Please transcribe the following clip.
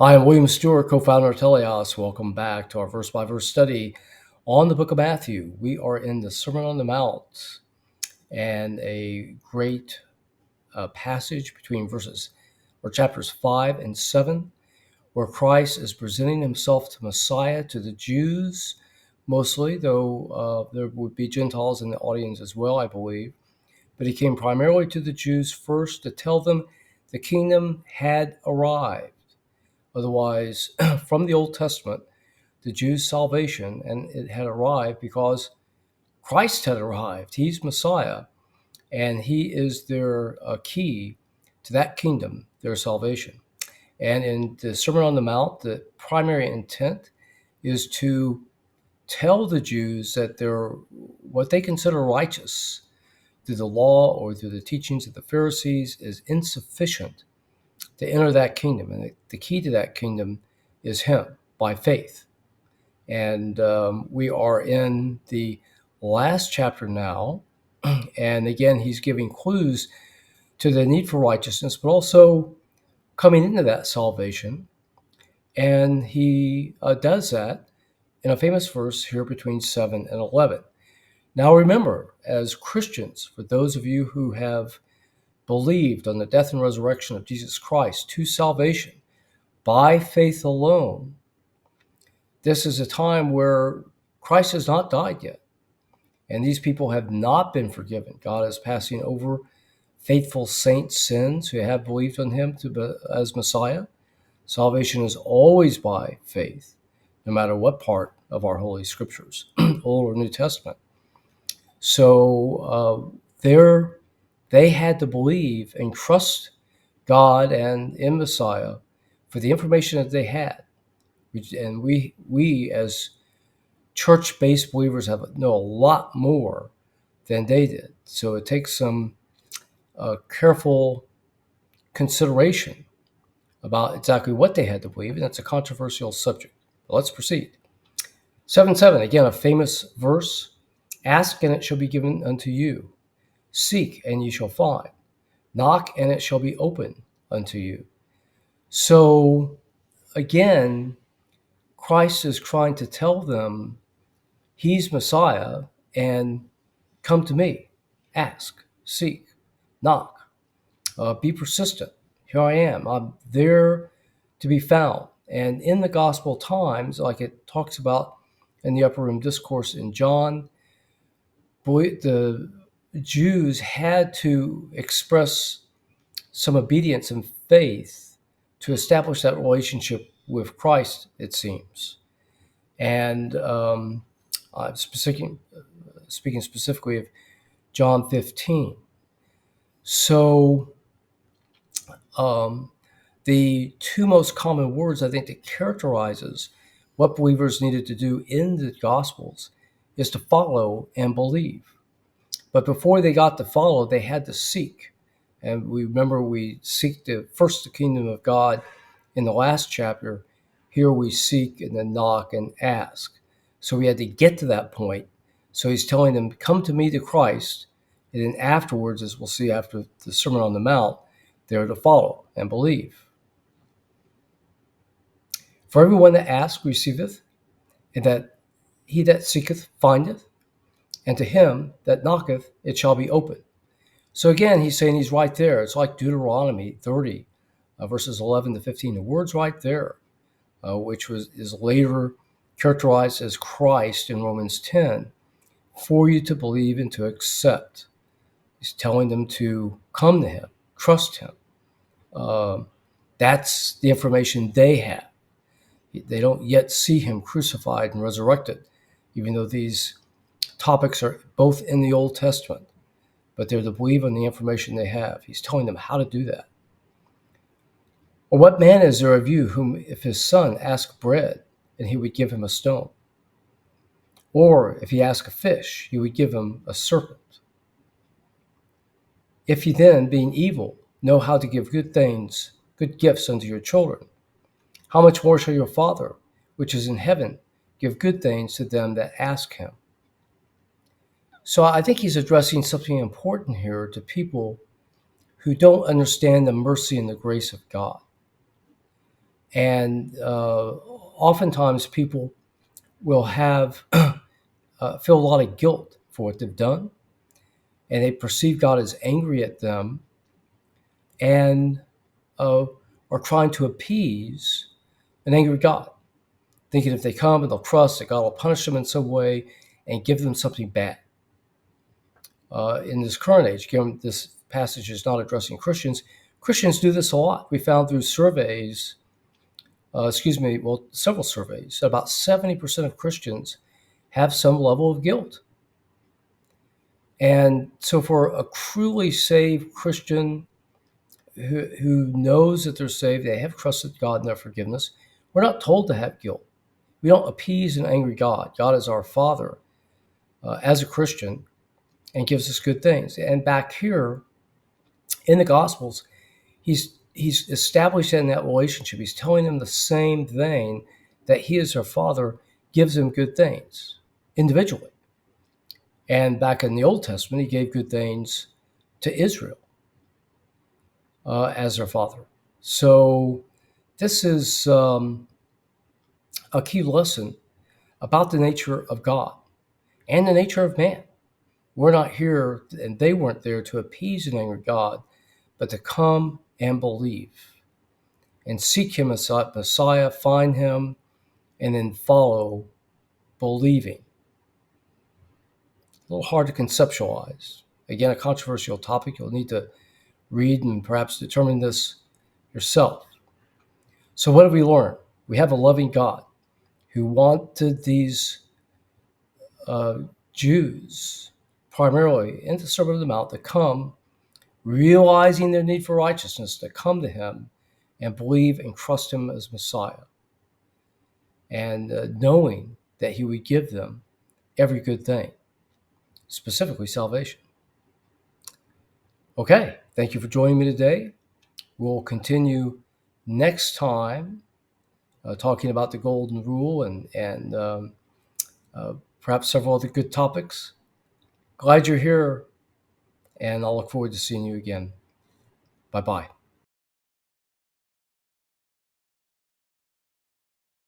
Hi, I'm William Stewart, co-founder of Teleos. Welcome back to our verse-by-verse study on the book of Matthew. We are in the Sermon on the Mount and a great passage between chapters 5 and 7, where Christ is presenting himself to Messiah to the Jews mostly, though there would be Gentiles in the audience as well, I believe. But he came primarily to the Jews first to tell them the kingdom had arrived. Otherwise, from the Old Testament, the Jews' salvation, and it had arrived because Christ had arrived. He's Messiah, and he is their key to that kingdom, their salvation. And in the Sermon on the Mount, the primary intent is to tell the Jews that they're what they consider righteous through the law or through the teachings of the Pharisees is insufficient to enter that kingdom. And the key to that kingdom is him by faith. And we are in the last chapter now. And again, he's giving clues to the need for righteousness, but also coming into that salvation. And he does that in a famous verse here between 7 and 11. Now remember, as Christians, for those of you who have believed on the death and resurrection of Jesus Christ to salvation by faith alone, this is a time where Christ has not died yet. And these people have not been forgiven. God is passing over faithful saints' sins who have believed on him as Messiah. Salvation is always by faith, no matter what part of our Holy Scriptures, Old or New Testament. So they had to believe and trust God and in Messiah for the information that they had. And we as church-based believers know a lot more than they did. So it takes some careful consideration about exactly what they had to believe, and that's a controversial subject. But let's proceed. 7:7, again, a famous verse. Ask, and it shall be given unto you. Seek, and ye shall find. Knock, and it shall be open unto you. So, again, Christ is trying to tell them he's Messiah, and come to me, ask, seek, knock, be persistent. Here I am. I'm there to be found. And in the gospel times, like it talks about in the upper room discourse in John, the Jews had to express some obedience and faith to establish that relationship with Christ, it seems. And I'm speaking specifically of John 15. So the two most common words I think that characterizes what believers needed to do in the Gospels is to follow and believe. But before they got to follow, they had to seek. And we remember we seek first the kingdom of God in the last chapter. Here we seek and then knock and ask. So we had to get to that point. So he's telling them, come to me, to Christ. And then afterwards, as we'll see after the Sermon on the Mount, they're to follow and believe. For everyone that asketh receiveth, and that he that seeketh findeth, and to him that knocketh it shall be open. So again, he's saying he's right there. It's like Deuteronomy 30, verses 11 to 15. The word's right there, which is later characterized as Christ in Romans 10, for you to believe and to accept. He's telling them to come to him, trust him. That's the information they have. They don't yet see him crucified and resurrected, even though these topics are both in the Old Testament, but they're to believe in the information they have. He's telling them how to do that. Or what man is there of you whom if his son ask bread, and he would give him a stone? Or if he ask a fish, you would give him a serpent? If ye then, being evil, know how to give good gifts unto your children, how much more shall your Father, which is in heaven, give good things to them that ask him? So I think he's addressing something important here to people who don't understand the mercy and the grace of God. And oftentimes people will have feel a lot of guilt for what they've done, and they perceive God as angry at them, and uh, are trying to appease an angry God, thinking if they come and they'll trust that God will punish them in some way and give them something bad. In this current age, given this passage is not addressing Christians, Christians do this a lot. We found through surveys, several surveys, that about 70% of Christians have some level of guilt. And so for a truly saved Christian who knows that they're saved, they have trusted God in their forgiveness, we're not told to have guilt. We don't appease an angry God. God is our Father as a Christian and gives us good things. And back here in the Gospels, he's establishing that relationship. He's telling them the same thing, that he as their Father gives them good things individually. And back in the Old Testament, he gave good things to Israel as their Father. So this is a key lesson about the nature of God and the nature of man. We're not here, and they weren't there to appease an angry God, but to come and believe and seek him as Messiah, find him, and then follow believing. A little hard to conceptualize. Again, a controversial topic. You'll need to read and perhaps determine this yourself. So what have we learned? We have a loving God who wanted these Jews, primarily in the Sermon on the Mount, to come, realizing their need for righteousness, to come to him and believe and trust him as Messiah, and knowing that he would give them every good thing, specifically salvation. Okay, thank you for joining me today. We'll continue next time talking about the Golden Rule and perhaps several other good topics. Glad you're here, and I'll look forward to seeing you again. Bye-bye.